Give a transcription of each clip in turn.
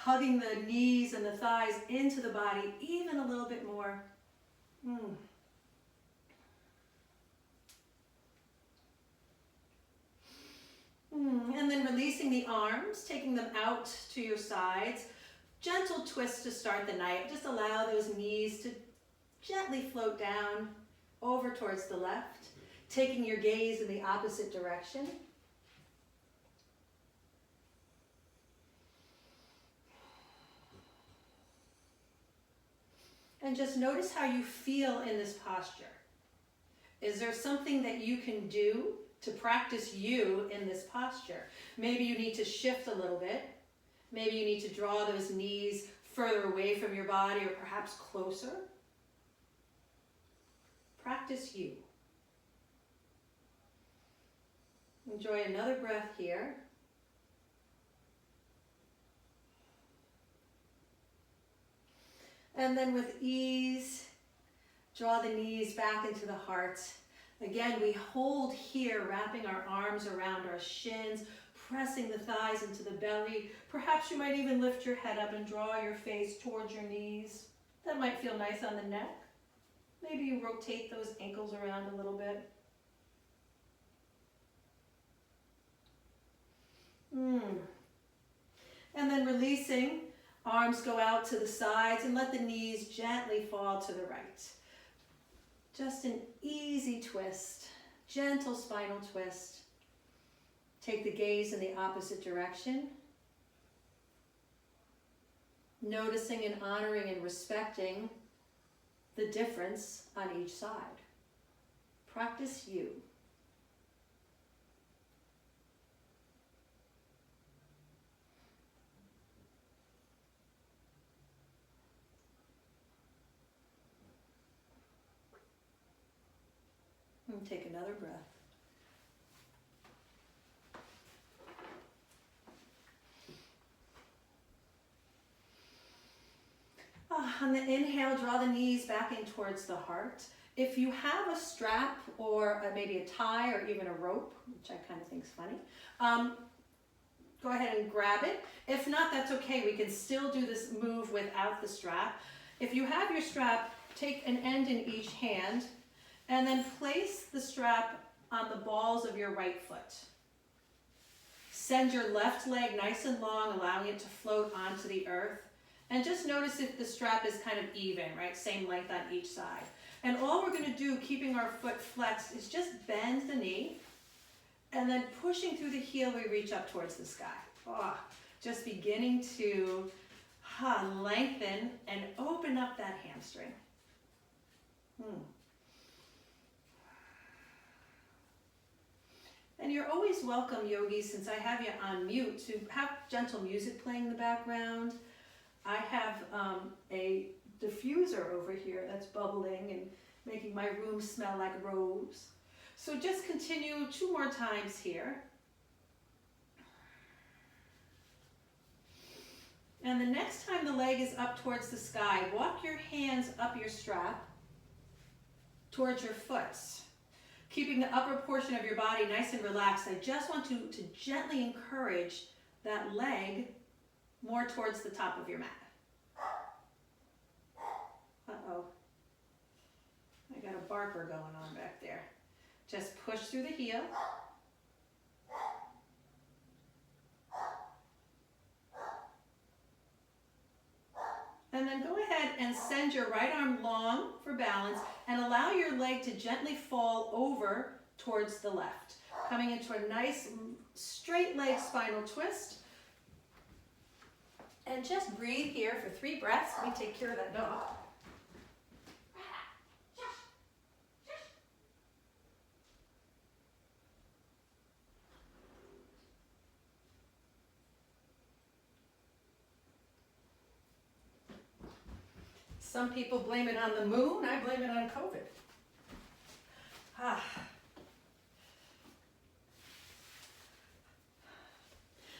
hugging the knees and the thighs into the body even a little bit more. And then releasing the arms, taking them out to your sides. Gentle twist to start the night. Just allow those knees to gently float down over towards the left, taking your gaze in the opposite direction. And just notice how you feel in this posture. Is there something that you can do to practice you in this posture? Maybe you need to shift a little bit. Maybe you need to draw those knees further away from your body or perhaps closer. Practice you. Enjoy another breath here. And then with ease, draw the knees back into the heart. Again, we hold here, wrapping our arms around our shins, pressing the thighs into the belly. Perhaps you might even lift your head up and draw your face towards your knees. That might feel nice on the neck. Maybe you rotate those ankles around a little bit. And then releasing, arms go out to the sides and let the knees gently fall to the right. Just an easy twist, gentle spinal twist. Take the gaze in the opposite direction. Noticing and honoring and respecting the difference on each side. Practice you. And take another breath. On the inhale, draw the knees back in towards the heart. If you have a strap or maybe a tie or even a rope, which I kind of think is funny, go ahead and grab it. If not, that's okay. We can still do this move without the strap. If you have your strap, take an end in each hand and then place the strap on the balls of your right foot. Send your left leg nice and long, allowing it to float onto the earth. And just notice if the strap is kind of even, right? Same length on each side. And all we're going to do, keeping our foot flexed, is just bend the knee. And then pushing through the heel, we reach up towards the sky. Just beginning to lengthen and open up that hamstring. And you're always welcome, yogis, since I have you on mute, to have gentle music playing in the background. I have a diffuser over here that's bubbling and making my room smell like rose. So just continue 2 more times here. And the next time the leg is up towards the sky, walk your hands up your strap towards your foot. Keeping the upper portion of your body nice and relaxed, I just want to gently encourage that leg more towards the top of your mat. Uh-oh. I got a barker going on back there. Just push through the heel. And then go ahead and send your right arm long for balance and allow your leg to gently fall over towards the left. Coming into a nice straight leg spinal twist. And just breathe here for 3 breaths. Let me take care of that dog. Some people blame it on the moon. I blame it on COVID.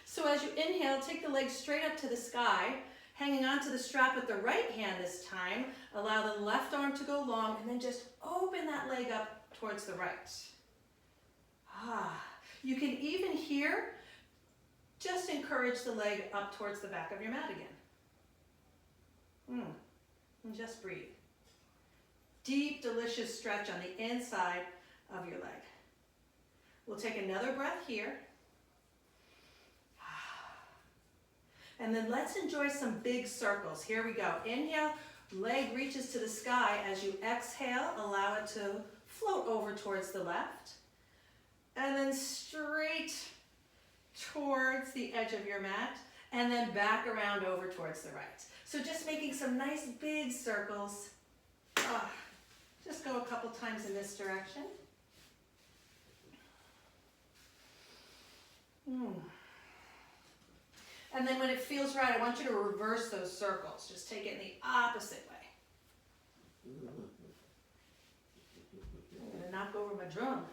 So as you inhale, take the legs straight up to the sky, hanging onto the strap with the right hand this time. Allow the left arm to go long, and then just open that leg up towards the right. You can even here Just encourage the leg up towards the back of your mat again. And just breathe. Deep, delicious stretch on the inside of your leg. We'll take another breath here. And then let's enjoy some big circles. Here we go. Inhale, leg reaches to the sky. As you exhale, allow it to float over towards the left. And then straight towards the edge of your mat. And then back around over towards the right. So just making some nice big circles. Just go a couple times in this direction. And then when it feels right, I want you to reverse those circles. Just take it in the opposite way. I'm going to knock over my drum.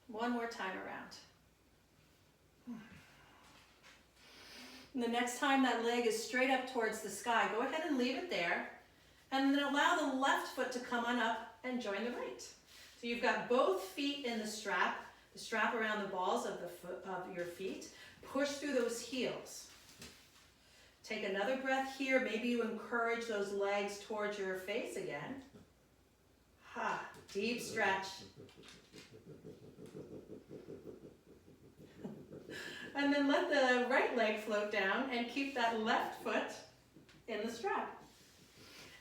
One more time around. And the next time that leg is straight up towards the sky, go ahead and leave it there. And then allow the left foot to come on up and join the right. So you've got both feet in the strap around the balls of your feet. Push through those heels. Take another breath here. Maybe you encourage those legs towards your face again. Deep stretch. And then let the right leg float down and keep that left foot in the strap.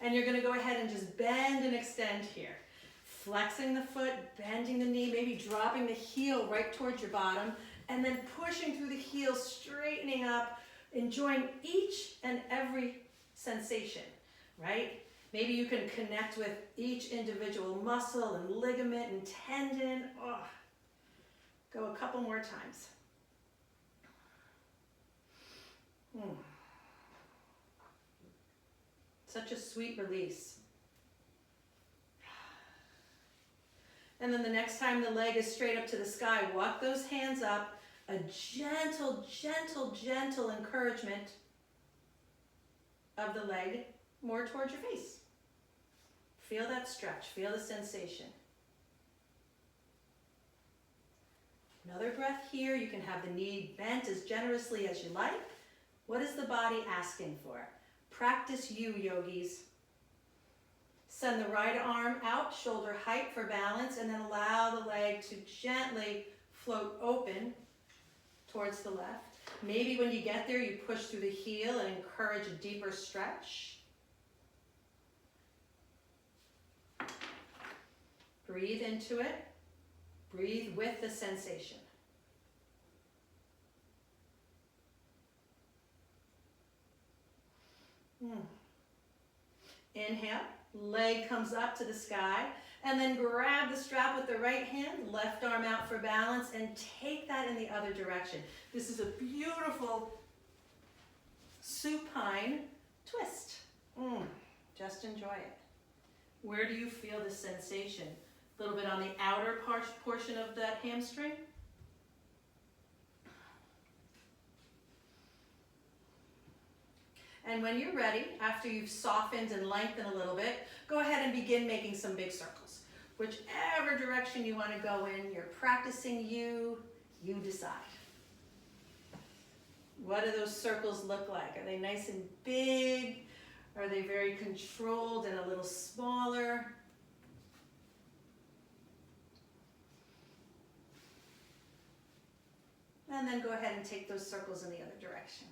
And you're going to go ahead and just bend and extend here. Flexing the foot, bending the knee, maybe dropping the heel right towards your bottom, and then pushing through the heel, straightening up, enjoying each and every sensation, right? Maybe you can connect with each individual muscle and ligament and tendon. Go a couple more times. Such a sweet release. And then the next time the leg is straight up to the sky, walk those hands up. A gentle, gentle, gentle encouragement of the leg more towards your face. Feel that stretch, feel the sensation. Another breath here. You can have the knee bent as generously as you like. What is the body asking for? Practice you, yogis. Send the right arm out, shoulder height for balance, and then allow the leg to gently float open towards the left. Maybe when you get there, you push through the heel and encourage a deeper stretch. Breathe into it. Breathe with the sensation. Inhale, leg comes up to the sky, and then grab the strap with the right hand, left arm out for balance, and take that in the other direction. This is a beautiful supine twist. Just enjoy it. Where do you feel the sensation? A little bit on the outer portion of that hamstring. And when you're ready, after you've softened and lengthened a little bit, go ahead and begin making some big circles. Whichever direction you want to go in, you're practicing you decide. What do those circles look like? Are they nice and big? Are they very controlled and a little smaller? And then go ahead and take those circles in the other direction.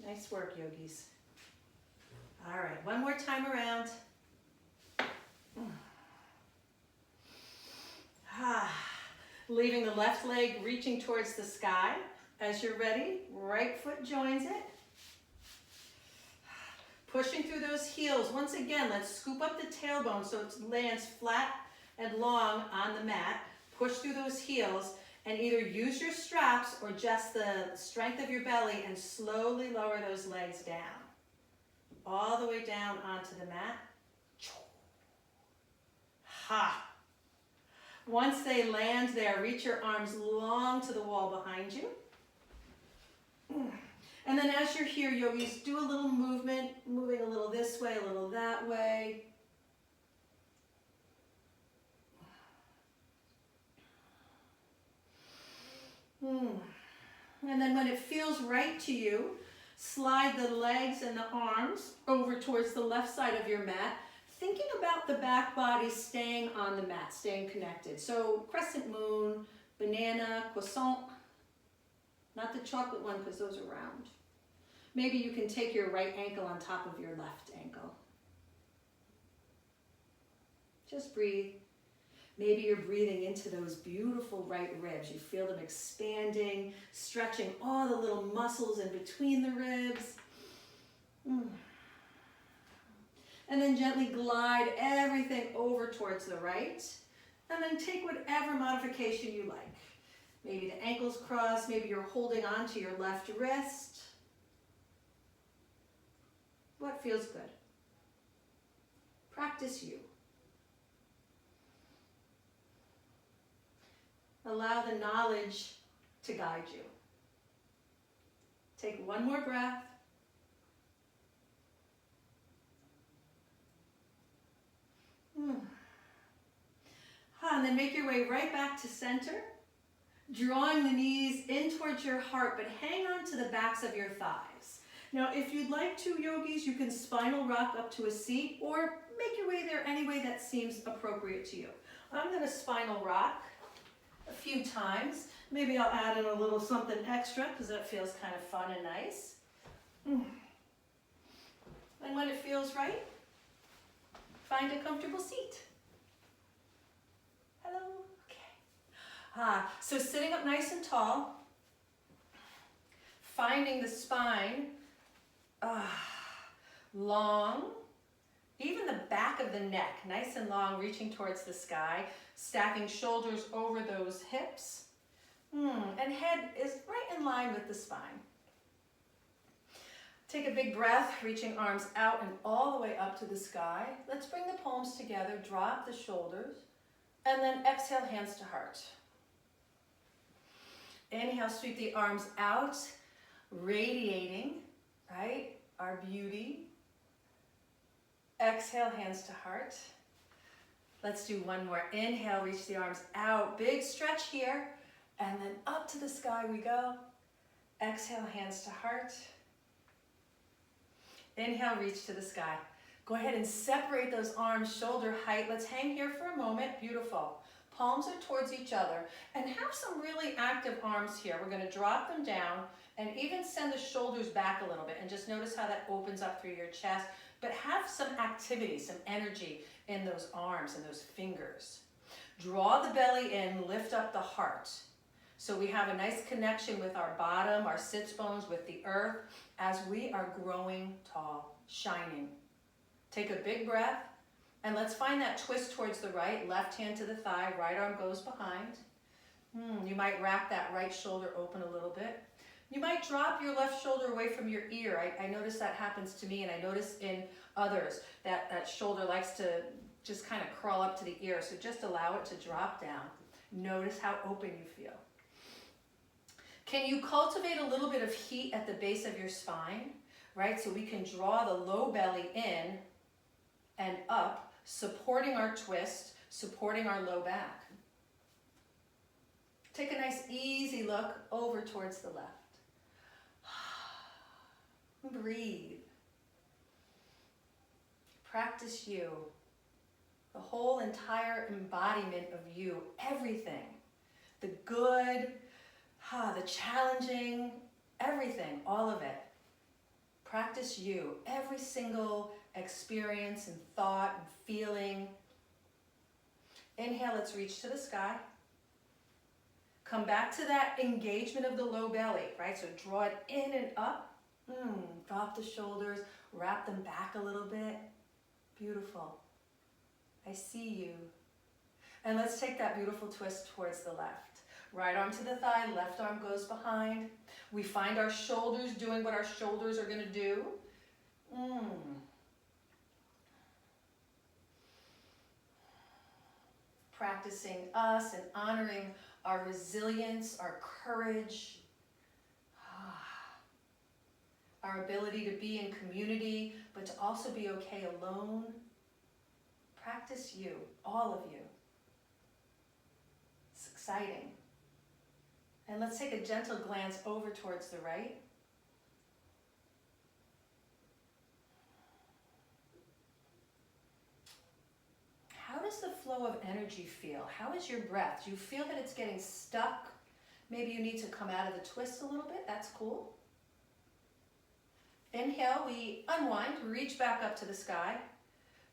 Nice work, yogis. All right, one more time around. Leaving the left leg reaching towards the sky. As you're ready, right foot joins it. Pushing through those heels. Once again, let's scoop up the tailbone so it lands flat and long on the mat. Push through those heels and either use your straps or just the strength of your belly and slowly lower those legs down. All the way down onto the mat. Once they land there, reach your arms long to the wall behind you. And then as you're here, yogis, do a little movement, moving a little this way, a little that way. And then when it feels right to you, slide the legs and the arms over towards the left side of your mat, thinking about the back body staying on the mat, staying connected. So crescent moon, banana, croissant, not the chocolate one because those are round. Maybe you can take your right ankle on top of your left ankle. Just breathe. Maybe you're breathing into those beautiful right ribs. You feel them expanding, stretching all the little muscles in between the ribs. And then gently glide everything over towards the right. And then take whatever modification you like. Maybe the ankles cross, maybe you're holding on to your left wrist. What feels good? Practice you. Allow the knowledge to guide you. Take one more breath. And then make your way right back to center, drawing the knees in towards your heart, but hang on to the backs of your thighs. Now, if you'd like to, yogis, you can spinal rock up to a seat or make your way there any way that seems appropriate to you. I'm going to spinal rock a few times. Maybe I'll add in a little something extra because that feels kind of fun and nice. And when it feels right, find a comfortable seat. Hello? Okay. So sitting up nice and tall, finding the spine long, even the back of the neck, nice and long, reaching towards the sky, stacking shoulders over those hips, and head is right in line with the spine. Take a big breath, reaching arms out and all the way up to the sky. Let's bring the palms together, drop the shoulders, and then exhale, hands to heart. Inhale, sweep the arms out, radiating, right? Our beauty. Exhale, hands to heart. Let's do one more. Inhale, reach the arms out. Big stretch here. And then up to the sky we go. Exhale, hands to heart. Inhale, reach to the sky. Go ahead and separate those arms shoulder height. Let's hang here for a moment. Beautiful. Palms are towards each other. And have some really active arms here. We're going to drop them down and even send the shoulders back a little bit. And just notice how that opens up through your chest. But have some activity, some energy in those arms and those fingers. Draw the belly in, lift up the heart. So we have a nice connection with our bottom, our sits bones, with the earth as we are growing tall, shining. Take a big breath and let's find that twist towards the right, left hand to the thigh, right arm goes behind. You might wrap that right shoulder open a little bit. You might drop your left shoulder away from your ear. I notice that happens to me, and I notice in others that that shoulder likes to just kind of crawl up to the ear. So just allow it to drop down. Notice how open you feel. Can you cultivate a little bit of heat at the base of your spine, right? So we can draw the low belly in and up, supporting our twist, supporting our low back. Take a nice easy look over towards the left. Breathe. Practice you. The whole entire embodiment of you. Everything. The good, the challenging, everything, all of it. Practice you. Every single experience and thought and feeling. Inhale, let's reach to the sky. Come back to that engagement of the low belly, right? So draw it in and up. Drop the shoulders, wrap them back a little bit. Beautiful. I see you. And let's take that beautiful twist towards the left. Right arm to the thigh, left arm goes behind. We find our shoulders doing what our shoulders are going to do. Practicing us and honoring our resilience, our courage, our ability to be in community, but to also be okay alone. Practice you, all of you. It's exciting. And let's take a gentle glance over towards the right. How does the flow of energy feel? How is your breath? Do you feel that it's getting stuck? Maybe you need to come out of the twist a little bit. That's cool. Inhale, we unwind, reach back up to the sky.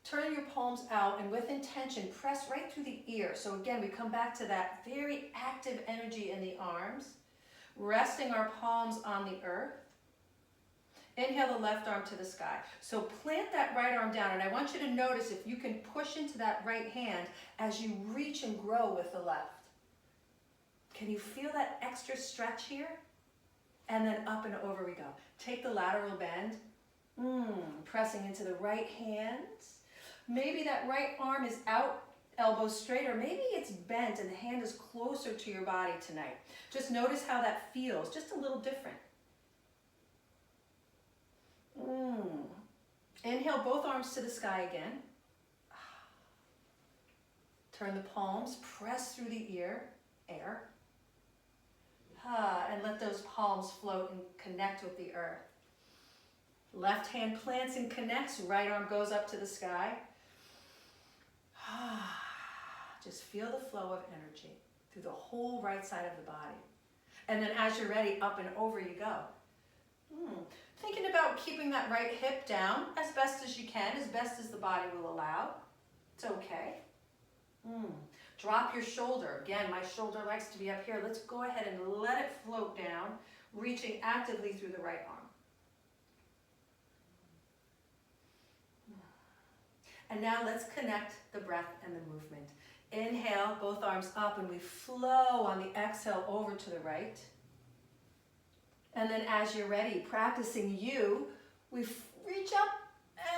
Turn your palms out and with intention, press right through the ear. So again, we come back to that very active energy in the arms, resting our palms on the earth. Inhale the left arm to the sky. So plant that right arm down, and I want you to notice if you can push into that right hand as you reach and grow with the left. Can you feel that extra stretch here? And then up and over we go. Take the lateral bend, pressing into the right hand. Maybe that right arm is out, elbow straight, or maybe it's bent and the hand is closer to your body tonight. Just notice how that feels, just a little different. Inhale both arms to the sky again. Turn the palms, press through the air. And let those palms float and connect with the earth. Left hand plants and connects, right arm goes up to the sky. Just feel the flow of energy through the whole right side of the body. And then as you're ready, up and over you go. Thinking about keeping that right hip down as best as you can, as best as the body will allow. It's okay. Drop your shoulder. Again, my shoulder likes to be up here. Let's go ahead and let it float down, reaching actively through the right arm. And now let's connect the breath and the movement. Inhale, both arms up, and we flow on the exhale over to the right. And then as you're ready, practicing you, we reach up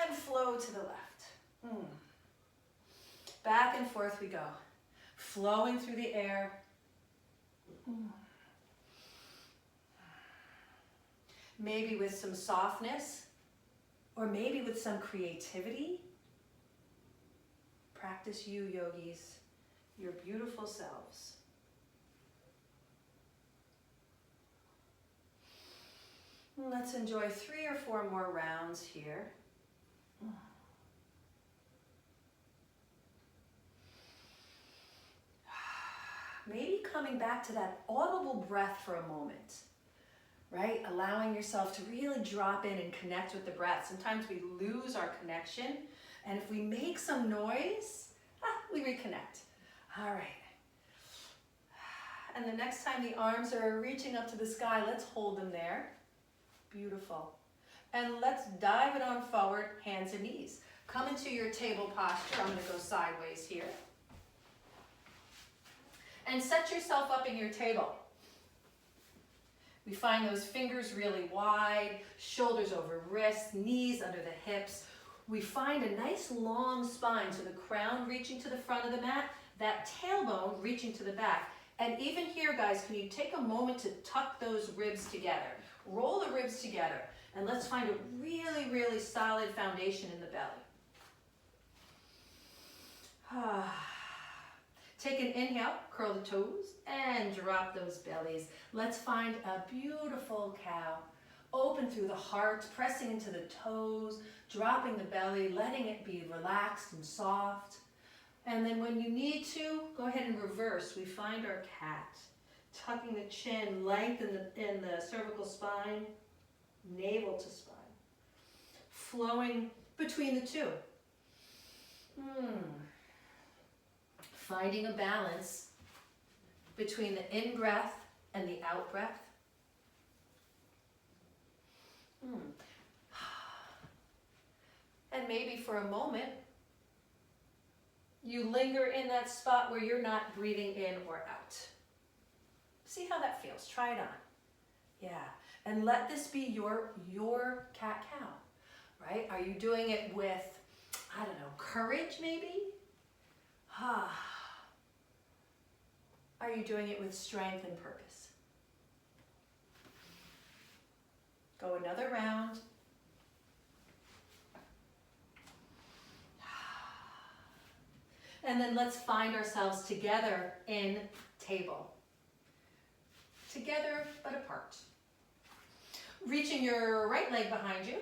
and flow to the left. Back and forth we go, flowing through the air. Maybe with some softness, or maybe with some creativity. Practice you, yogis, your beautiful selves. Let's enjoy 3 or 4 more rounds here. Maybe coming back to that audible breath for a moment, right? Allowing yourself to really drop in and connect with the breath. Sometimes we lose our connection, and if we make some noise, we reconnect. All right. And the next time the arms are reaching up to the sky, let's hold them there. Beautiful. And let's dive it on forward, hands and knees. Come into your table posture. I'm going to go sideways here. And set yourself up in your table. We find those fingers really wide, shoulders over wrists, knees under the hips. We find a nice long spine, so the crown reaching to the front of the mat, that tailbone reaching to the back. And even here, guys, can you take a moment to tuck those ribs together? Roll the ribs together, and let's find a really, really solid foundation in the belly. Take an inhale, curl the toes, and drop those bellies. Let's find a beautiful cow. Open through the heart, pressing into the toes, dropping the belly, letting it be relaxed and soft. And then when you need to, go ahead and reverse. We find our cat. Tucking the chin, length in the cervical spine, navel to spine. Flowing between the two. Finding a balance between the in-breath and the out-breath. And maybe for a moment, you linger in that spot where you're not breathing in or out. See how that feels. Try it on. Yeah. And let this be your cat-cow, right? Are you doing it with, I don't know, courage maybe? Are you doing it with strength and purpose? Go another round. And then let's find ourselves together in table. together but apart. Reaching your right leg behind you,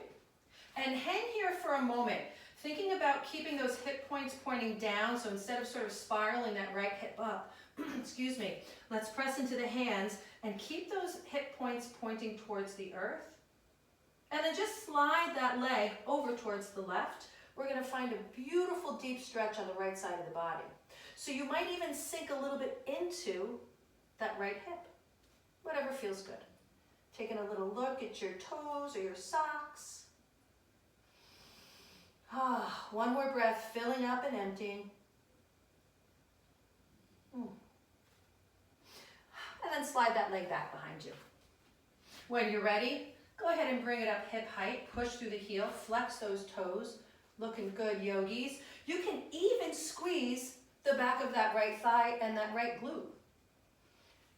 and hang here for a moment, thinking about keeping those hip points pointing down, so instead of sort of spiraling that right hip up, excuse me, let's press into the hands and keep those hip points pointing towards the earth. And then just slide that leg over towards the left. We're going to find a beautiful deep stretch on the right side of the body. So you might even sink a little bit into that right hip, whatever feels good. Taking a little look at your toes or your socks. One more breath, filling up and emptying. And then slide that leg back behind you. When you're ready, go ahead and bring it up hip height, push through the heel, flex those toes. Looking good, yogis. You can even squeeze the back of that right thigh and that right glute.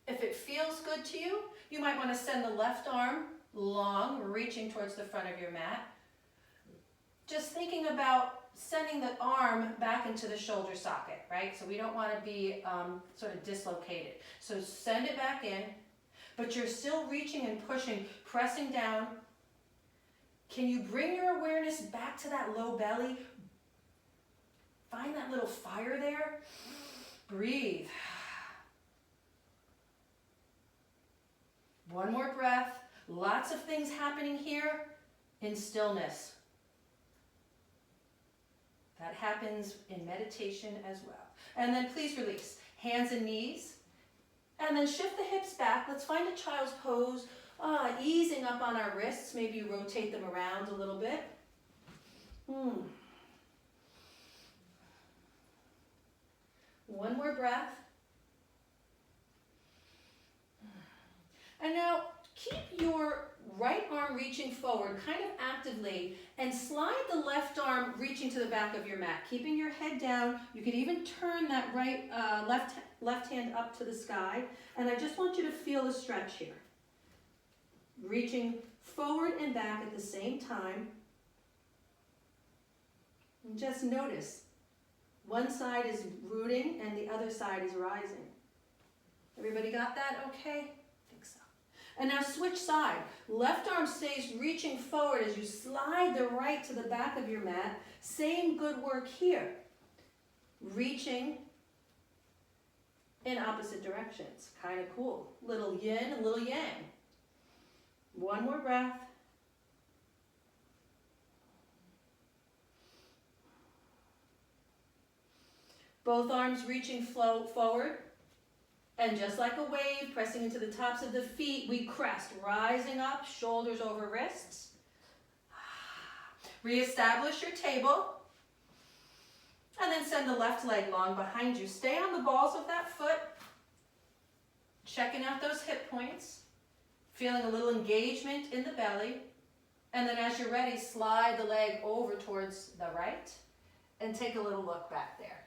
If it feels good to you, you might want to send the left arm long, reaching towards the front of your mat. Just thinking about sending the arm back into the shoulder socket, right? So we don't want to be sort of dislocated. So send it back in, but you're still reaching and pushing, pressing down. Can you bring your awareness back to that low belly? Find that little fire there. Breathe. One more breath. Lots of things happening here in stillness. That happens in meditation as well. And then please release. Hands and knees. And then shift the hips back. Let's find a child's pose. Easing up on our wrists. Maybe you rotate them around a little bit. One more breath. And now keep your right arm reaching forward kind of actively and slide the left arm reaching to the back of your mat, keeping your head down. You can even turn that left hand up to the sky. And I just want you to feel the stretch here. Reaching forward and back at the same time. And just notice, one side is rooting and the other side is rising. Everybody got that okay? I think so. And now switch side. Left arm stays reaching forward as you slide the right to the back of your mat. Same good work here. Reaching in opposite directions. Kind of cool. Little yin, a little yang. One more breath. Both arms reaching forward. And just like a wave, pressing into the tops of the feet, we crest, rising up, shoulders over wrists. Reestablish your table. And then send the left leg long behind you. Stay on the balls of that foot. Checking out those hip points. Feeling a little engagement in the belly. And then as you're ready, slide the leg over towards the right. And take a little look back there.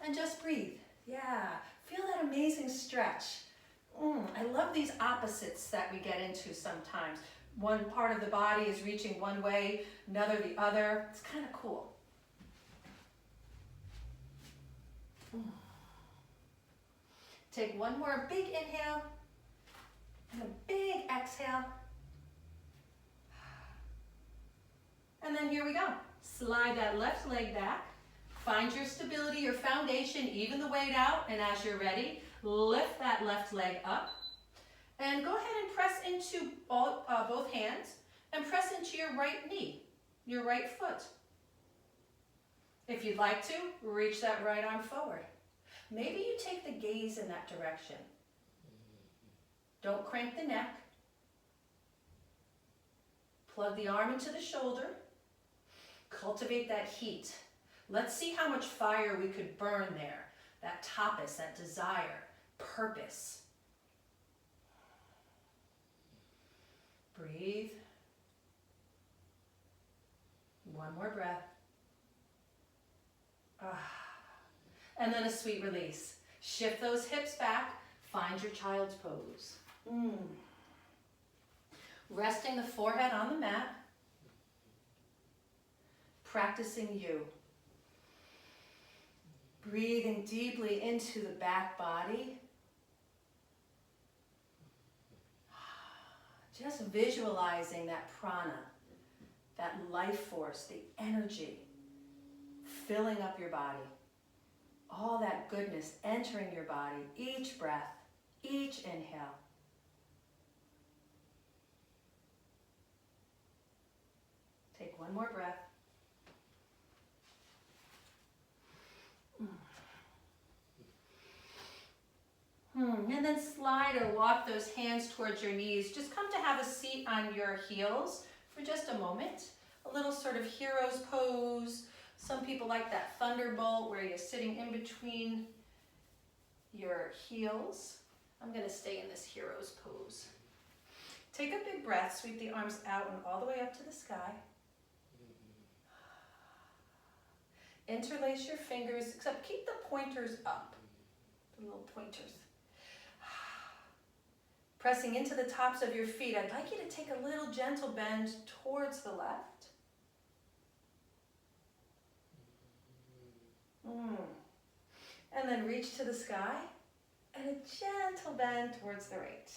And just breathe. Yeah. Feel that amazing stretch. I love these opposites that we get into sometimes. One part of the body is reaching one way, another the other. It's kind of cool. Take one more big inhale and a big exhale. And then here we go. Slide that left leg back. Find your stability, your foundation, even the weight out, and as you're ready, lift that left leg up. And go ahead and press into both hands, and press into your right knee, your right foot. If you'd like to, reach that right arm forward. Maybe you take the gaze in that direction. Don't crank the neck. Plug the arm into the shoulder. Cultivate that heat. Let's see how much fire we could burn there. That tapas, that desire, purpose. Breathe. One more breath. And then a sweet release. Shift those hips back. Find your child's pose. Resting the forehead on the mat. Practicing you. Breathing deeply into the back body. Just visualizing that prana, that life force, the energy filling up your body. All that goodness entering your body, each breath, each inhale. Take one more breath. And then slide or walk those hands towards your knees. Just come to have a seat on your heels for just a moment. A little sort of hero's pose. Some people like that thunderbolt where you're sitting in between your heels. I'm going to stay in this hero's pose. Take a big breath, sweep the arms out and all the way up to the sky. Interlace your fingers, except keep the pointers up, the little pointers. Pressing into the tops of your feet, I'd like you to take a little gentle bend towards the left. And then reach to the sky, and a gentle bend towards the right.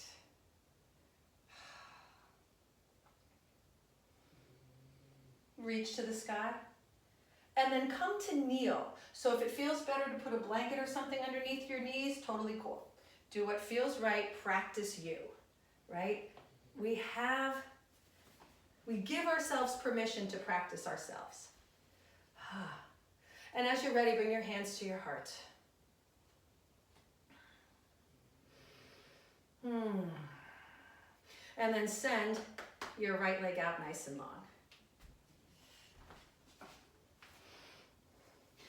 Reach to the sky, and then come to kneel. So if it feels better to put a blanket or something underneath your knees, totally cool. Do what feels right, practice you, right? We give ourselves permission to practice ourselves. And as you're ready, bring your hands to your heart. And then send your right leg out nice and long.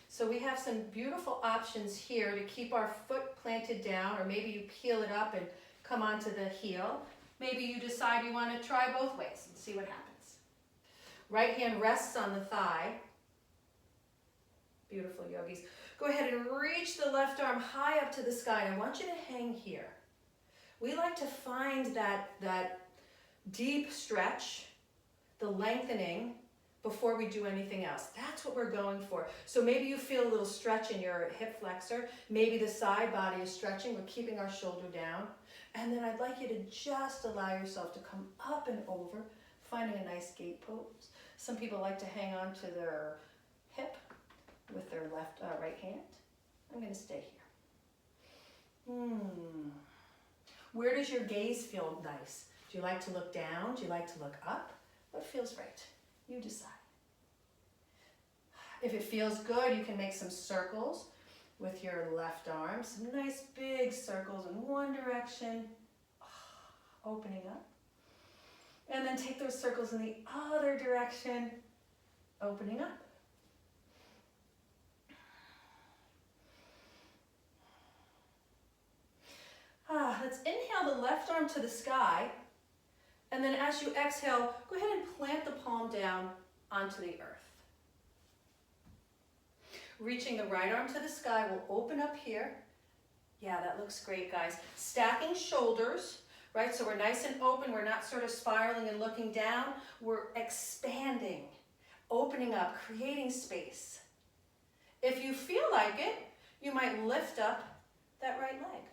So we have some beautiful options here to keep our foot planted down, or maybe you peel it up and come onto the heel. Maybe you decide you want to try both ways and see what happens. Right hand rests on the thigh. Beautiful, yogis. Go ahead and reach the left arm high up to the sky. I want you to hang here. We like to find that deep stretch, the lengthening, before we do anything else. That's what we're going for. So maybe you feel a little stretch in your hip flexor. Maybe the side body is stretching. We're keeping our shoulder down. And then I'd like you to just allow yourself to come up and over, finding a nice gate pose. Some people like to hang on to their hip with their right hand. I'm going to stay here. Where does your gaze feel nice? Do you like to look down? Do you like to look up? What feels right? You decide. If it feels good, you can make some circles with your left arm. Some nice big circles in one direction, opening up. And then take those circles in the other direction, opening up. Let's inhale the left arm to the sky. And then as you exhale, go ahead and plant the palm down onto the earth. Reaching the right arm to the sky, we'll open up here. Yeah, that looks great, guys. Stacking shoulders, right? So we're nice and open. We're not sort of spiraling and looking down. We're expanding, opening up, creating space. If you feel like it, you might lift up that right leg.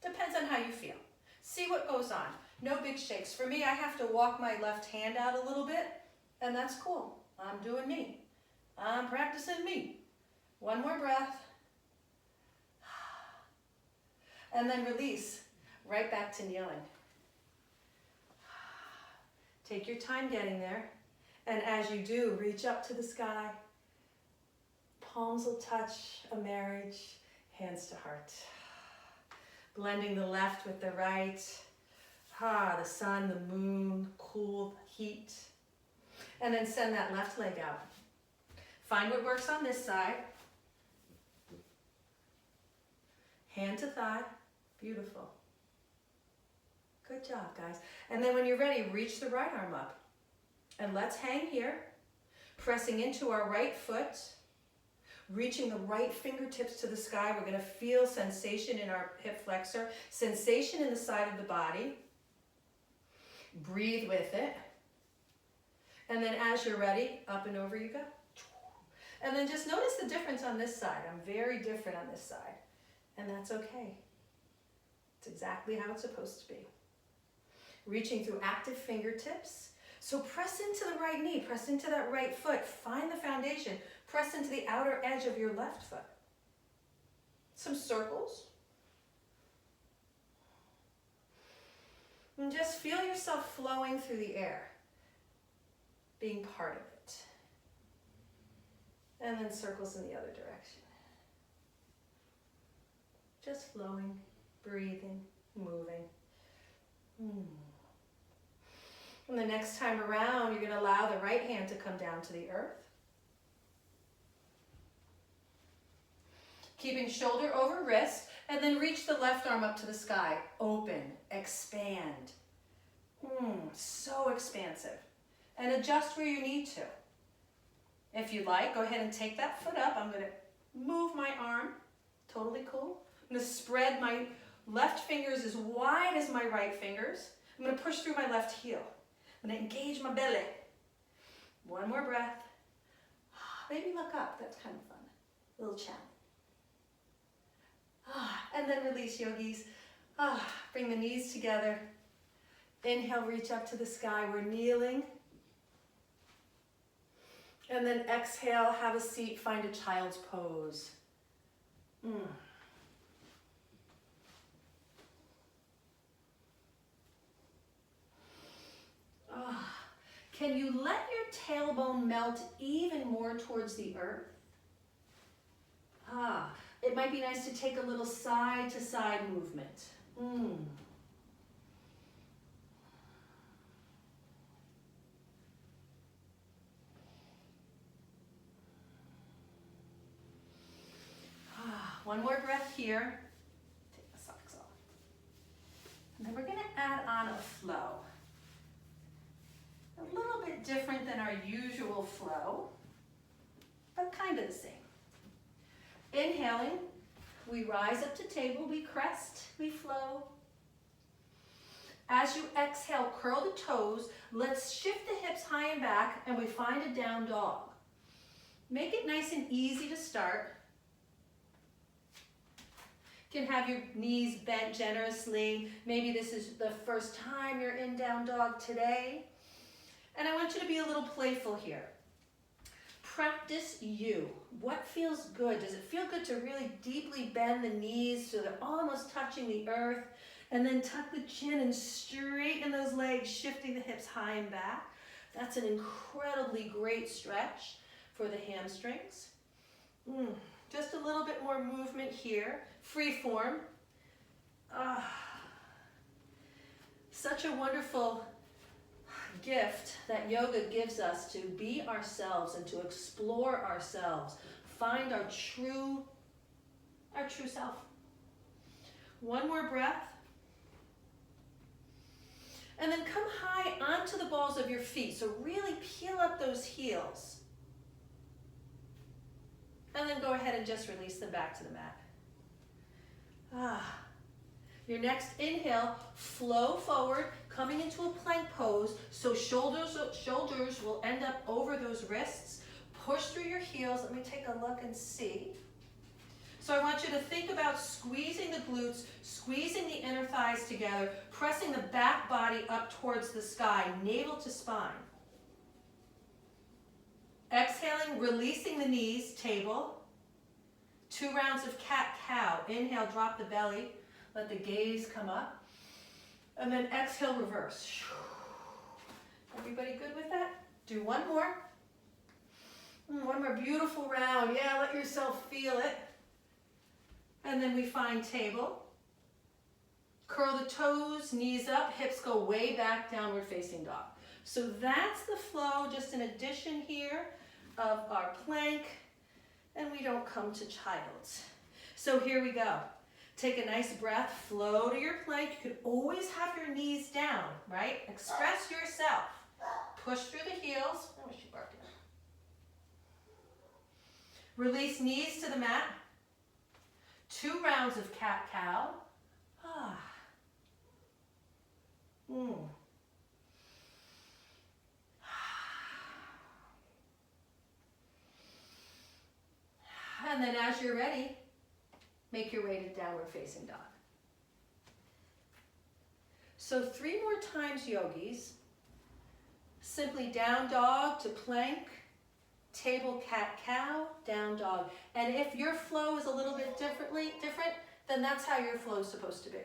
Depends on how you feel. See what goes on. No big shakes. For me, I have to walk my left hand out a little bit, and that's cool. I'm doing me. I'm practicing me. One more breath. And then release. Right back to kneeling. Take your time getting there. And as you do, reach up to the sky. Palms will touch a marriage, hands to heart. Blending the left with the right. The sun, the moon, cool heat. And then send that left leg out. Find what works on this side. Hand to thigh. Beautiful. Good job, guys. And then when you're ready, reach the right arm up. And let's hang here, pressing into our right foot, reaching the right fingertips to the sky. We're going to feel sensation in our hip flexor, sensation in the side of the body. Breathe with it. And then as you're ready, up and over you go. And then just notice the difference on this side. I'm very different on this side. And that's okay. It's exactly how it's supposed to be. reaching through active fingertips. So press into the right knee, press into that right foot, find the foundation, press into the outer edge of your left foot. Some circles. And just feel yourself flowing through the air, being part of it. And then circles in the other direction. Just flowing, breathing, moving. And the next time around, you're going to allow the right hand to come down to the earth. Keeping shoulder over wrist, and then reach the left arm up to the sky. Open, expand. So expansive. And adjust where you need to. If you like, go ahead and take that foot up. I'm going to move my arm. Totally cool. I'm going to spread my left fingers as wide as my right fingers. I'm going to push through my left heel. I'm going to engage my belly. One more breath. Maybe look up. That's kind of fun. A little challenge. And then release, yogis. Bring the knees together. Inhale, reach up to the sky. We're kneeling. And then exhale, have a seat, find a child's pose. Can you let your tailbone melt even more towards the earth? It might be nice to take a little side to side movement. One more breath here. Take the socks off. And then we're going to add on a flow. A little bit different than our usual flow, but kind of the same. Inhaling, we rise up to table, we crest, we flow. As you exhale, curl the toes. Let's shift the hips high and back, and we find a down dog. Make it nice and easy to start. You can have your knees bent generously. Maybe this is the first time you're in down dog today. And I want you to be a little playful here. Practice you. What feels good? Does it feel good to really deeply bend the knees so they're almost touching the earth? And then tuck the chin and straighten those legs, shifting the hips high and back. That's an incredibly great stretch for the hamstrings. Just a little bit more movement here. Free form. Such a wonderful gift that yoga gives us to be ourselves and to explore ourselves, find our true self. One more breath. And then come high onto the balls of your feet. So really peel up those heels. And then go ahead and just release them back to the mat. Your next inhale, flow forward, coming into a plank pose, so shoulders will end up over those wrists. Push through your heels. Let me take a look and see. So I want you to think about squeezing the glutes, squeezing the inner thighs together, pressing the back body up towards the sky, navel to spine. Exhaling, releasing the knees, table. 2 rounds of cat-cow. Inhale, drop the belly. Let the gaze come up. And then exhale, reverse. Everybody good with that? Do one more. One more beautiful round. Yeah, let yourself feel it. And then we find table. Curl the toes, knees up, hips go way back, downward facing dog. So that's the flow, just an addition here of our plank. And we don't come to child's. So here we go. Take a nice breath, flow to your plank. You could always have your knees down, right? Express yourself. Push through the heels. Oh, she barking. Release knees to the mat. 2 rounds of cat-cow. And then as you're ready, make your way to downward facing dog. So 3 more times, yogis. Simply down dog to plank, table cat cow, down dog. And if your flow is a little bit different, then that's how your flow is supposed to be.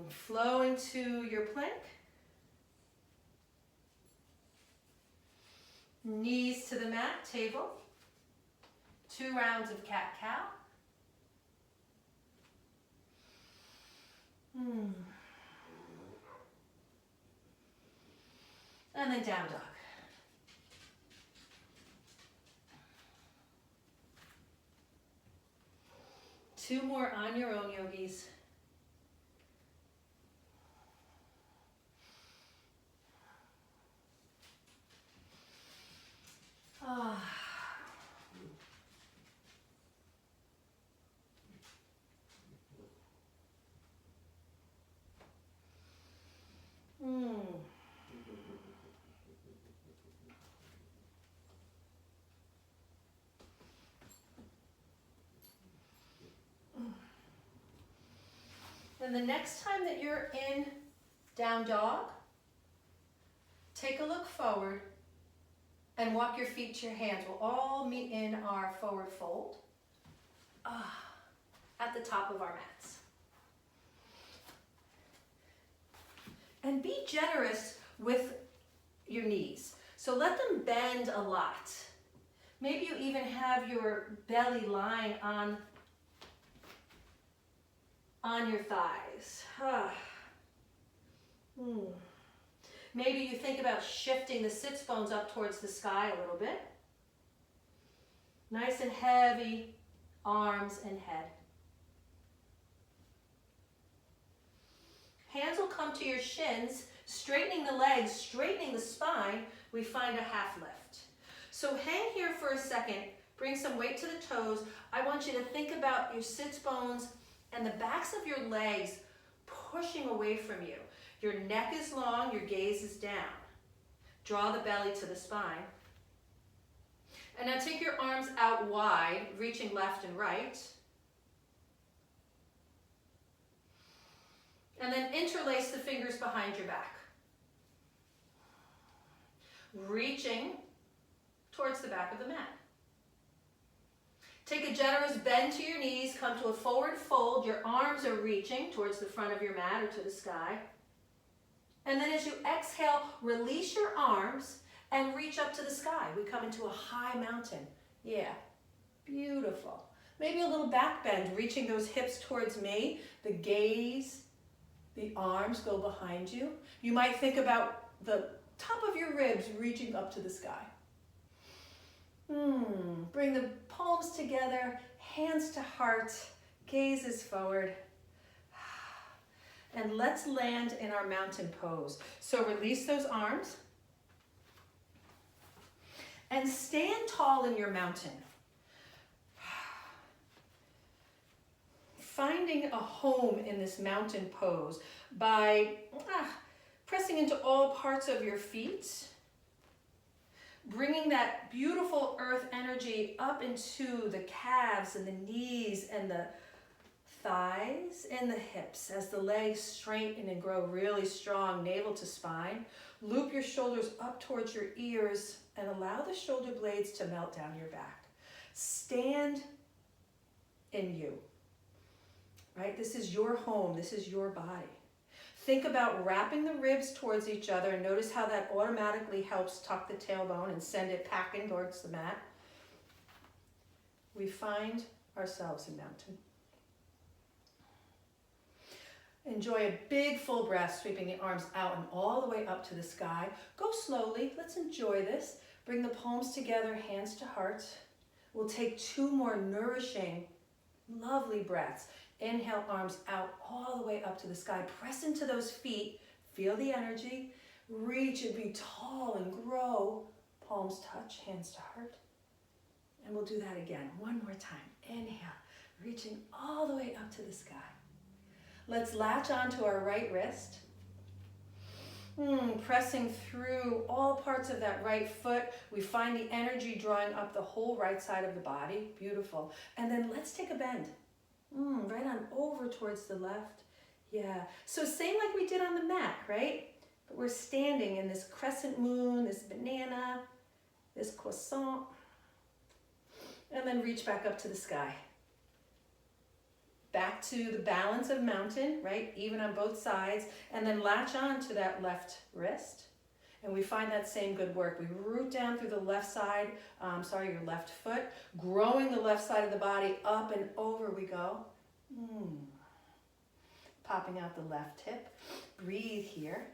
Flow into your plank. Knees to the mat, table. 2 rounds of cat cow. And then down dog. Two more on your own, yogis. Then the next time that you're in down dog, take a look forward and walk your feet to your hands. We'll all meet in our forward fold at the top of our mats. And be generous with your knees. So let them bend a lot. Maybe you even have your belly lying on your thighs. Maybe you think about shifting the sits bones up towards the sky a little bit. Nice and heavy arms and head. Hands will come to your shins, straightening the legs, straightening the spine. We find a half lift. So hang here for a second. Bring some weight to the toes. I want you to think about your sits bones and the backs of your legs pushing away from you. Your neck is long, your gaze is down. Draw the belly to the spine. And now take your arms out wide, reaching left and right. And then interlace the fingers behind your back. Reaching towards the back of the mat. Take a generous bend to your knees, come to a forward fold. Your arms are reaching towards the front of your mat or to the sky. And then as you exhale, release your arms and reach up to the sky. We come into a high mountain. Yeah, beautiful. Maybe a little back bend, reaching those hips towards me. The gaze, the arms go behind you. You might think about the top of your ribs reaching up to the sky. Bring the palms together, hands to heart, gaze is forward. And let's land in our mountain pose. So release those arms. And stand tall in your mountain. Finding a home in this mountain pose by pressing into all parts of your feet. Bringing that beautiful earth energy up into the calves and the knees and the thighs and the hips as the legs straighten and grow really strong, navel to spine. Loop your shoulders up towards your ears and allow the shoulder blades to melt down your back. Stand in you, right? This is your home. This is your body. Think about wrapping the ribs towards each other and notice how that automatically helps tuck the tailbone and send it packing towards the mat. We find ourselves in mountain. Enjoy a big full breath, sweeping the arms out and all the way up to the sky. Go slowly. Let's enjoy this. Bring the palms together, hands to heart. We'll take 2 more nourishing, lovely breaths. Inhale, arms out all the way up to the sky. Press into those feet. Feel the energy. Reach and be tall and grow. Palms touch, hands to heart. And we'll do that again. One more time. Inhale, reaching all the way up to the sky. Let's latch onto our right wrist. Pressing through all parts of that right foot. We find the energy drawing up the whole right side of the body. Beautiful. And then let's take a bend. Right on over towards the left. Yeah, so same like we did on the mat, right? But we're standing in this crescent moon, this banana, this croissant, and then reach back up to the sky. Back to the balance of mountain, right? Even on both sides, and then latch on to that left wrist. And we find that same good work. We root down through the left side, your left foot, growing the left side of the body up and over we go. Popping out the left hip. Breathe here.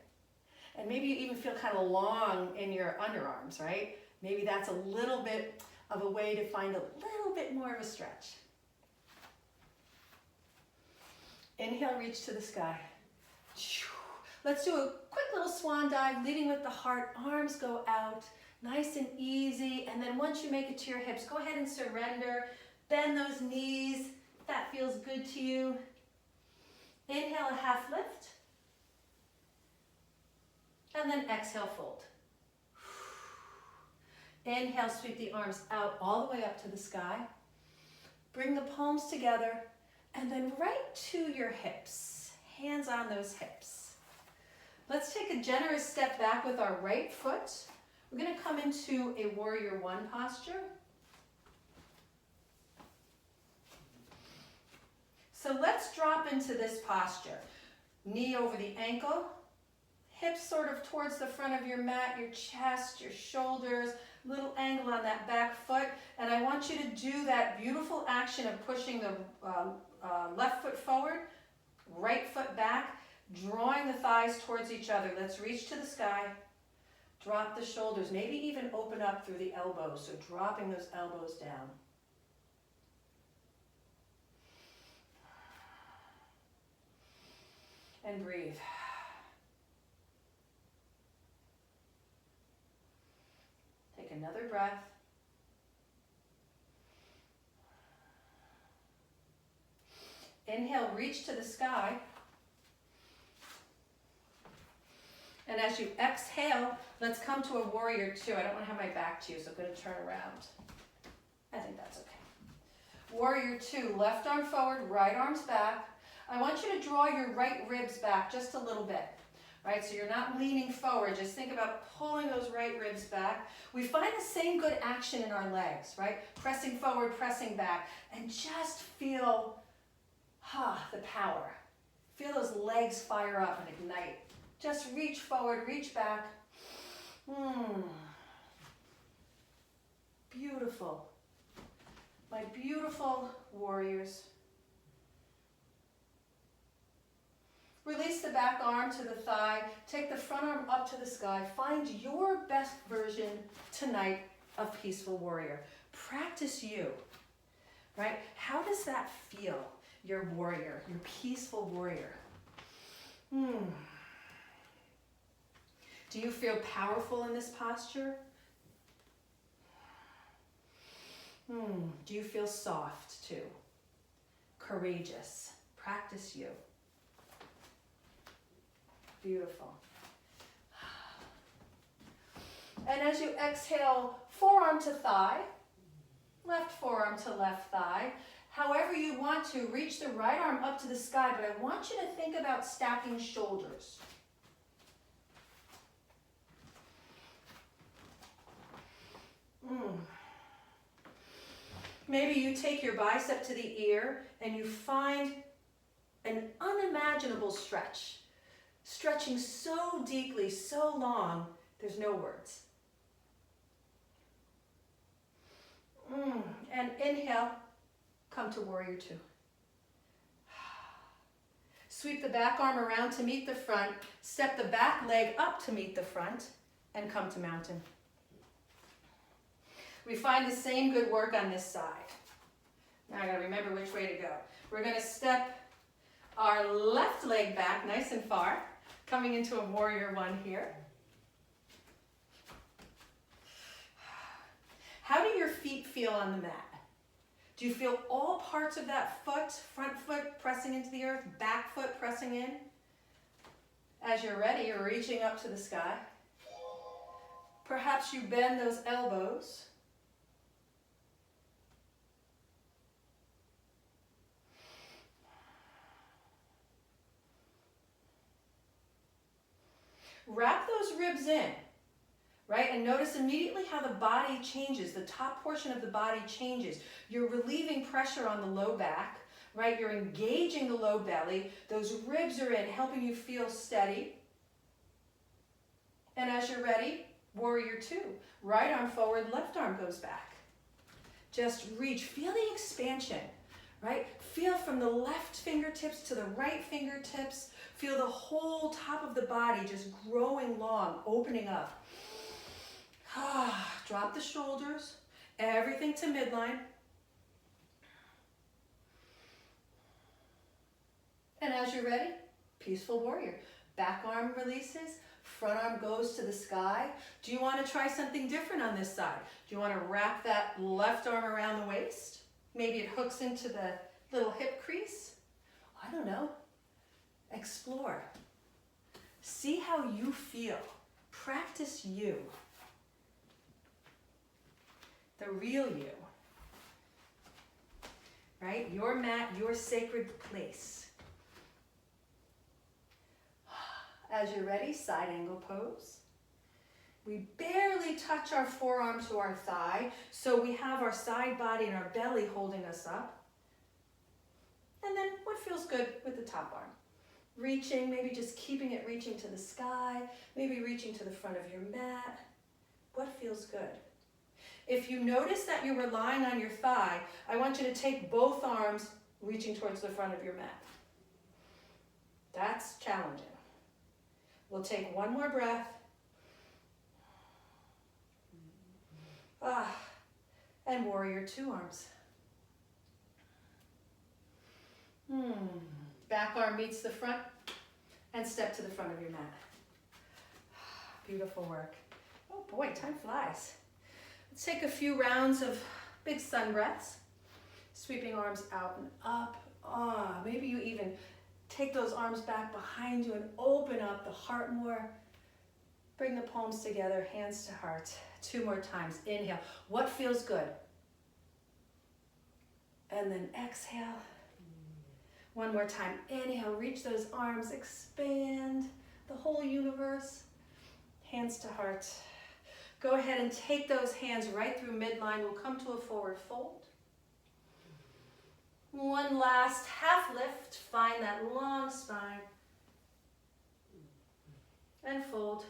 And maybe you even feel kind of long in your underarms, right? Maybe that's a little bit of a way to find a little bit more of a stretch. Inhale, reach to the sky. Let's do a quick little swan dive, leading with the heart. Arms go out, nice and easy. And then once you make it to your hips, go ahead and surrender. Bend those knees. If that feels good to you. Inhale, a half lift. And then exhale, fold. Inhale, sweep the arms out all the way up to the sky. Bring the palms together. And then right to your hips, hands on those hips. Let's take a generous step back with our right foot. We're going to come into a warrior one posture. So let's drop into this posture. Knee over the ankle, hips sort of towards the front of your mat, your chest, your shoulders, little angle on that back foot. And I want you to do that beautiful action of pushing the left foot forward, right foot back, drawing the thighs towards each other. Let's reach to the sky. Drop the shoulders, maybe even open up through the elbows, so dropping those elbows down. And breathe. Take another breath. Inhale, reach to the sky. And as you exhale, let's come to a warrior two. I don't want to have my back to you, so I'm going to turn around. I think that's okay. Warrior two, left arm forward, right arms back. I want you to draw your right ribs back just a little bit. Right, so you're not leaning forward, just think about pulling those right ribs back. We find the same good action in our legs, right? Pressing forward, pressing back, and just feel the power. Feel those legs fire up and ignite. Just reach forward, reach back. Beautiful. My beautiful warriors. Release the back arm to the thigh. Take the front arm up to the sky. Find your best version tonight of Peaceful Warrior. Practice you, right? How does that feel, your warrior, your peaceful warrior? Do you feel powerful in this posture? Do you feel soft too? Courageous. Practice you. Beautiful. And as you exhale, forearm to thigh, left forearm to left thigh. However you want to, reach the right arm up to the sky, but I want you to think about stacking shoulders. Maybe you take your bicep to the ear and you find an unimaginable stretch. Stretching so deeply, so long, there's no words. And inhale, come to warrior two. Sweep the back arm around to meet the front, step the back leg up to meet the front, and come to mountain. We find the same good work on this side. Now I gotta remember which way to go. We're gonna step our left leg back nice and far, coming into a warrior one here. How do your feet feel on the mat? Do you feel all parts of that foot, front foot pressing into the earth, back foot pressing in? As you're ready, you're reaching up to the sky. Perhaps you bend those elbows. Wrap those ribs in, right? And notice immediately how the body changes. The top portion of the body changes. You're relieving pressure on the low back, right? You're engaging the low belly. Those ribs are in, helping you feel steady. And as you're ready, warrior two. Right arm forward, left arm goes back. Just reach, feel the expansion, right? Feel from the left fingertips to the right fingertips. Feel the whole top of the body just growing long, opening up. Drop the shoulders, everything to midline. And as you're ready, peaceful warrior. Back arm releases, front arm goes to the sky. Do you want to try something different on this side? Do you want to wrap that left arm around the waist? Maybe it hooks into the little hip crease? I don't know. Explore. See how you feel. Practice you. The real you. Right? Your mat, your sacred place. As you're ready, side angle pose. We barely touch our forearm to our thigh, so we have our side body and our belly holding us up. And then what feels good with the top arm? Reaching, maybe just keeping it reaching to the sky, maybe reaching to the front of your mat. What feels good? If you notice that you're relying on your thigh, I want you to take both arms reaching towards the front of your mat. That's challenging. We'll take one more breath. And warrior two arms. Back arm meets the front and step to the front of your mat. Beautiful work. Oh boy, time flies. Let's take a few rounds of big sun breaths. Sweeping arms out and up. Maybe you even take those arms back behind you and open up the heart more. Bring the palms together, hands to heart. 2 more times. Inhale. What feels good? And then exhale. 1 more time. Inhale. Reach those arms. Expand the whole universe. Hands to heart. Go ahead and take those hands right through midline. We'll come to a forward fold. One last half lift. Find that long spine. And fold.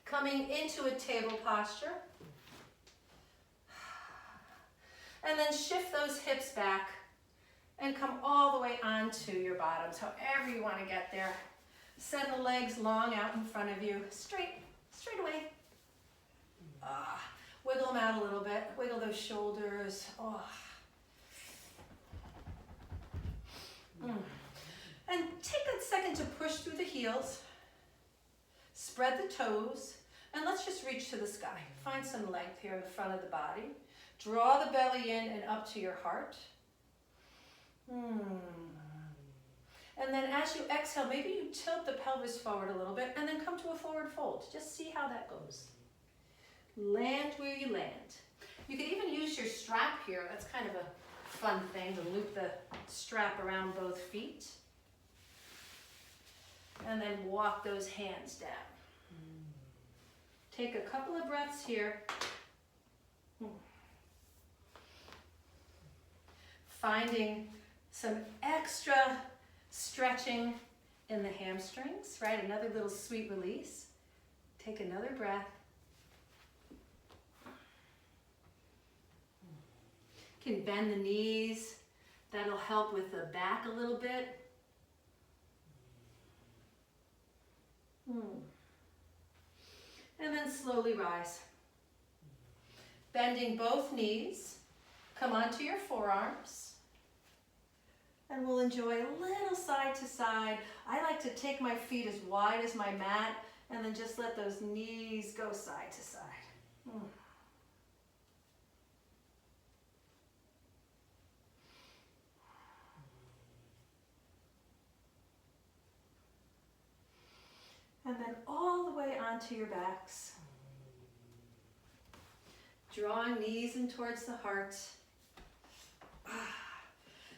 Coming into a table posture. And then shift those hips back and come all the way onto your bottoms, however you want to get there. Send the legs long out in front of you, straight away. Wiggle them out a little bit, wiggle those shoulders. And take that second to push through the heels, spread the toes, and let's just reach to the sky. Find some length here in the front of the body. Draw the belly in and up to your heart. And then as you exhale, maybe you tilt the pelvis forward a little bit and then come to a forward fold. Just see how that goes. Land where you land. You can even use your strap here. That's kind of a fun thing, to loop the strap around both feet. And then walk those hands down. Take a couple of breaths here. Finding some extra stretching in the hamstrings, right? Another little sweet release. Take another breath. You can bend the knees. That'll help with the back a little bit. And then slowly rise. Bending both knees. Come onto your forearms. And we'll enjoy a little side to side. I like to take my feet as wide as my mat and then just let those knees go side to side. And then all the way onto your backs. Drawing knees in towards the heart.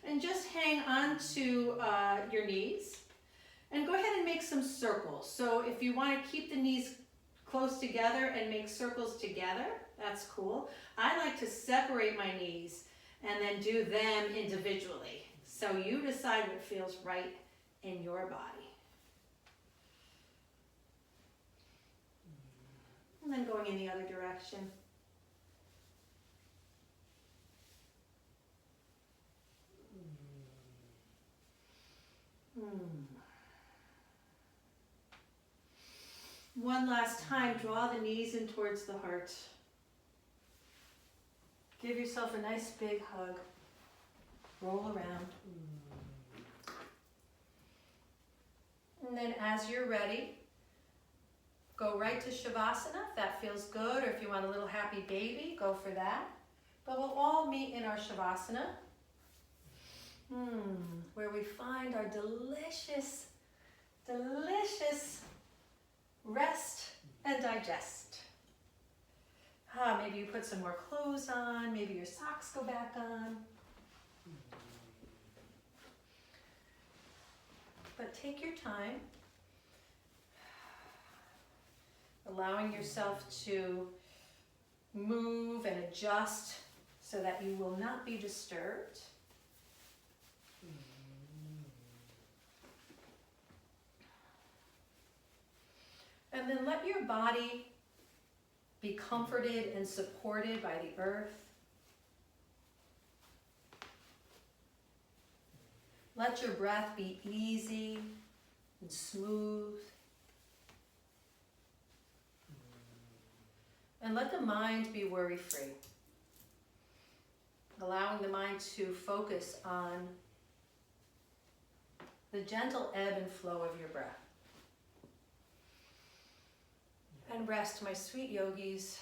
And just hang on to your knees. And go ahead and make some circles. So if you want to keep the knees close together and make circles together, that's cool. I like to separate my knees and then do them individually. So you decide what feels right in your body. And then going in the other direction. One last time, draw the knees in towards the heart. Give yourself a nice big hug. Roll around. And then as you're ready, go right to Shavasana if that feels good, or if you want a little happy baby, go for that. But we'll all meet in our Shavasana, where we find our delicious, delicious rest and digest. Maybe you put some more clothes on, maybe your socks go back on. But take your time, allowing yourself to move and adjust so that you will not be disturbed. And then let your body be comforted and supported by the earth. Let your breath be easy and smooth. And let the mind be worry-free, allowing the mind to focus on the gentle ebb and flow of your breath. And rest, my sweet yogis.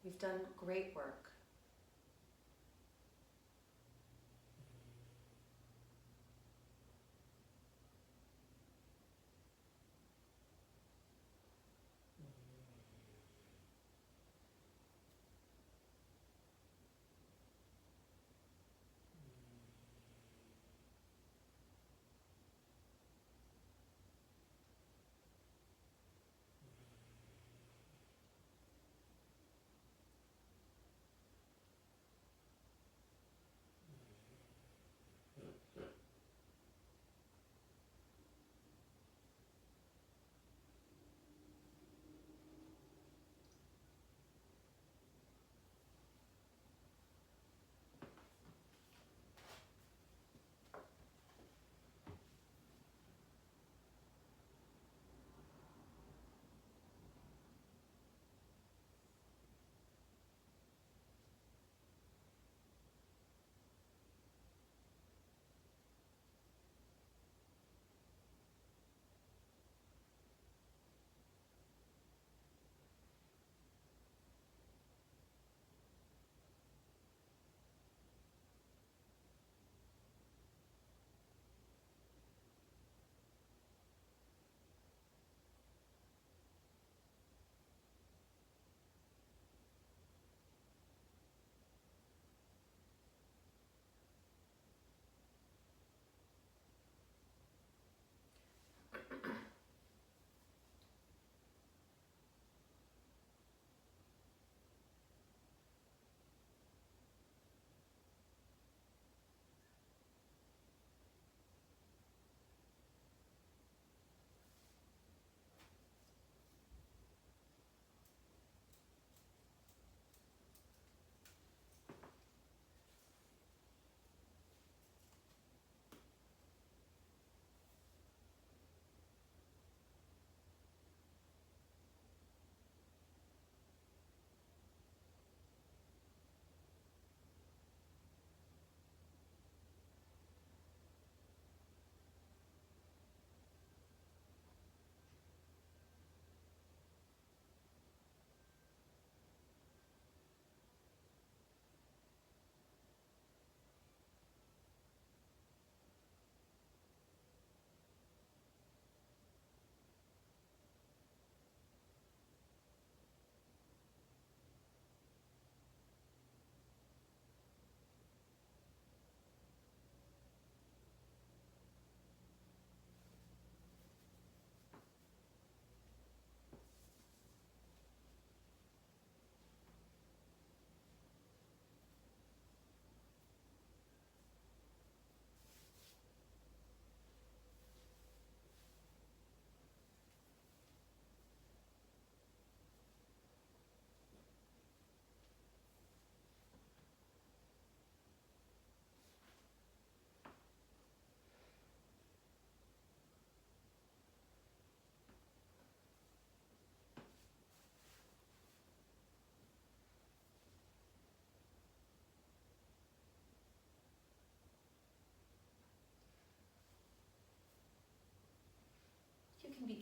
We've done great work.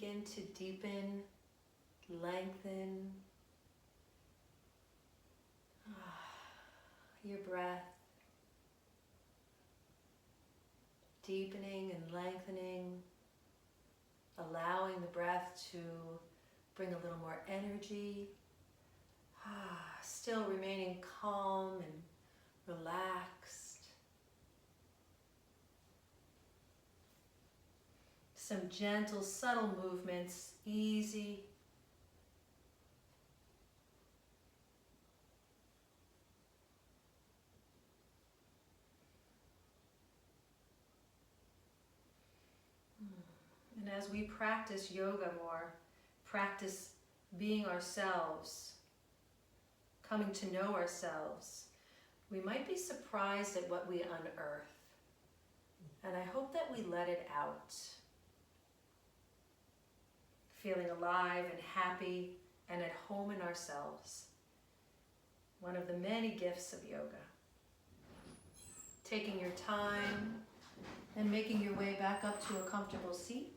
begin to deepen, lengthen your breath, deepening and lengthening, allowing the breath to bring a little more energy, still remaining calm and relaxed. Some gentle, subtle movements, easy. And as we practice yoga more, practice being ourselves, coming to know ourselves, we might be surprised at what we unearth. And I hope that we let it out. Feeling alive and happy and at home in ourselves. One of the many gifts of yoga. Taking your time and making your way back up to a comfortable seat.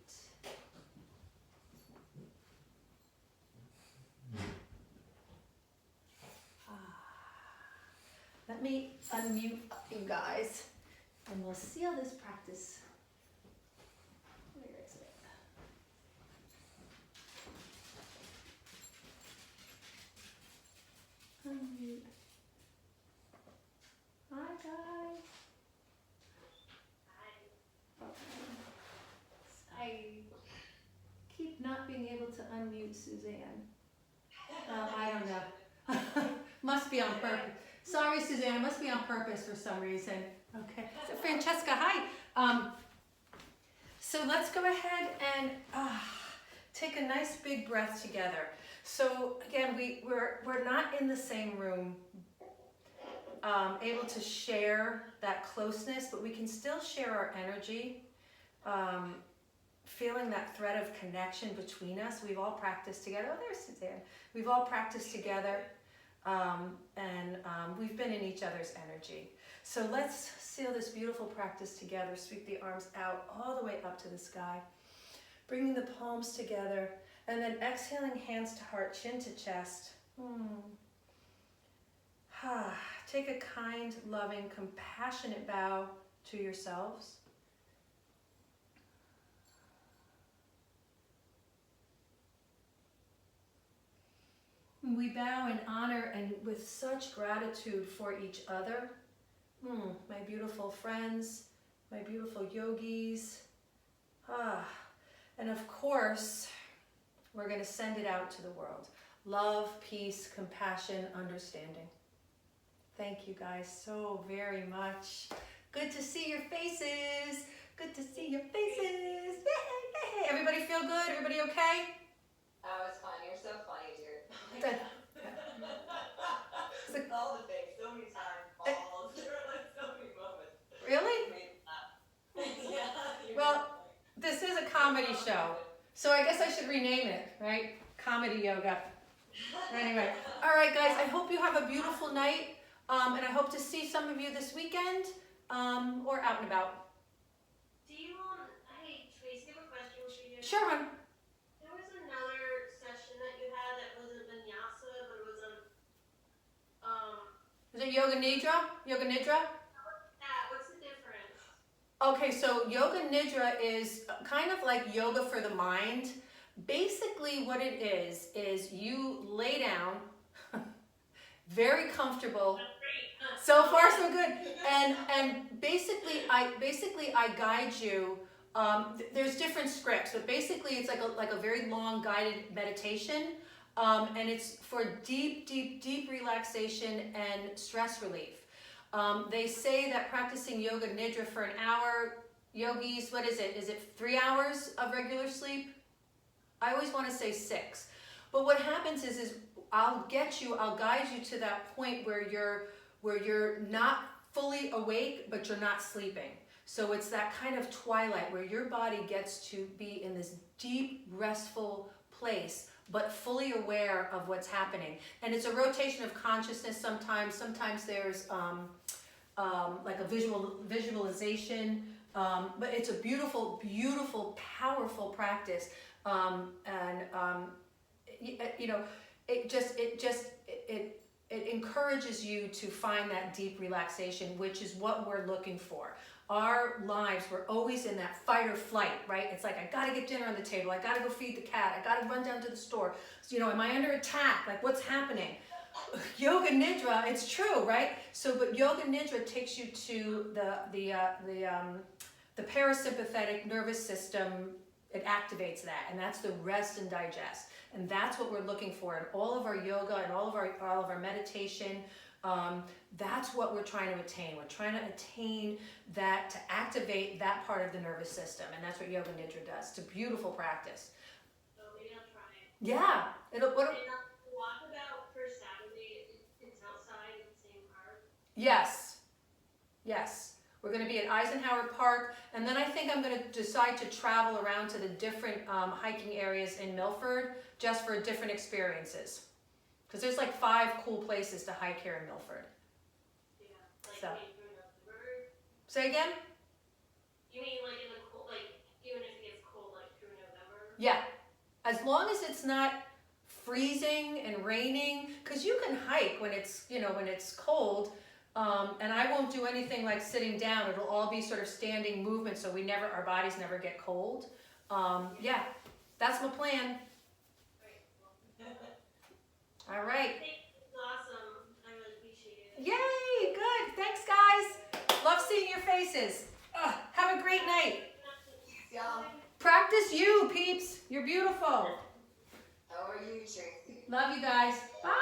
Let me unmute you guys and we'll see how this practice. Where is it? Unmute. Hi guys. Hi. Okay. I keep not being able to unmute Suzanne. I don't know. Must be on purpose. Sorry, Suzanne, it must be on purpose for some reason. Okay, so Francesca, hi. So let's go ahead and take a nice big breath together. So again, we're not in the same room, able to share that closeness, but we can still share our energy, feeling that thread of connection between us. We've all practiced together. Oh, there's Suzanne. We've all practiced together. We've been in each other's energy. So let's seal this beautiful practice together. Sweep the arms out all the way up to the sky. Bringing the palms together and then exhaling hands to heart, chin to chest. Take a kind, loving, compassionate bow to yourselves. We bow in honor and with such gratitude for each other. My beautiful friends, my beautiful yogis. And of course, we're going to send it out to the world. Love, peace, compassion, understanding. Thank you guys so very much. Good to see your faces. Good to see your faces. Yay. Everybody feel good? Everybody okay? Oh, it's fun. You're so funny, dear. All the things, so many times, falls, there were like so many moments. Really? Yeah. Well, this is a comedy show, so I guess I should rename it, right? Comedy yoga. Anyway, all right, guys. I hope you have a beautiful night, and I hope to see some of you this weekend, or out and about. Do you hey Tracy, I have a question for you. Sure, hon. There was another session that you had that wasn't vinyasa, but it was Is it yoga nidra? Yoga nidra? what's the difference? Okay, so yoga nidra is kind of like yoga for the mind. Basically what it is you lay down, very comfortable. That's great. So far so good. And basically I guide you. There's different scripts, but basically it's like a very long guided meditation. And it's for deep relaxation and stress relief. They say that practicing yoga nidra for an hour, yogis, what is it? Is it 3 hours of regular sleep? I always want to say 6. But what happens is I'll guide you to that point where you're not fully awake, but you're not sleeping. So it's that kind of twilight where your body gets to be in this deep, restful place, but fully aware of what's happening. And it's a rotation of consciousness sometimes. Sometimes there's like a visualization. But it's a beautiful, powerful practice. You know, it encourages you to find that deep relaxation, which is what we're looking for. Our lives, we're always in that fight or flight, right? It's like, I gotta get dinner on the table, I gotta go feed the cat, I gotta run down to the store. So, you know, am I under attack? Like, what's happening? Yoga Nidra, it's true, right? So, but Yoga Nidra takes you to the parasympathetic nervous system. It activates that, and that's the rest and digest. And that's what we're looking for in all of our yoga and all of our meditation. That's what we're trying to attain. We're trying to attain that, to activate that part of the nervous system, and that's what Yoga Nidra does. It's a beautiful practice. So maybe I'll try it. Yeah, And the walkabout for Saturday, it's outside in the same park? Yes. We're going to be at Eisenhower Park, and then I think I'm going to decide to travel around to the different hiking areas in Milford, just for different experiences. Because there's like 5 cool places to hike here in Milford. Yeah, like So. maybe through November? Say again? You mean like in the cold, like even if it gets cold, like through November? Yeah. As long as it's not freezing and raining, because you can hike when it's, you know, when it's cold. And I won't do anything like sitting down. It'll all be sort of standing movement, so our bodies never get cold. Yeah, that's my plan. All right. It's awesome. I really appreciate it. Yay, good. Thanks, guys. Love seeing your faces. Have a great night. Y'all, Practice you, peeps. You're beautiful. how are you, Tracy? Love you guys. Bye.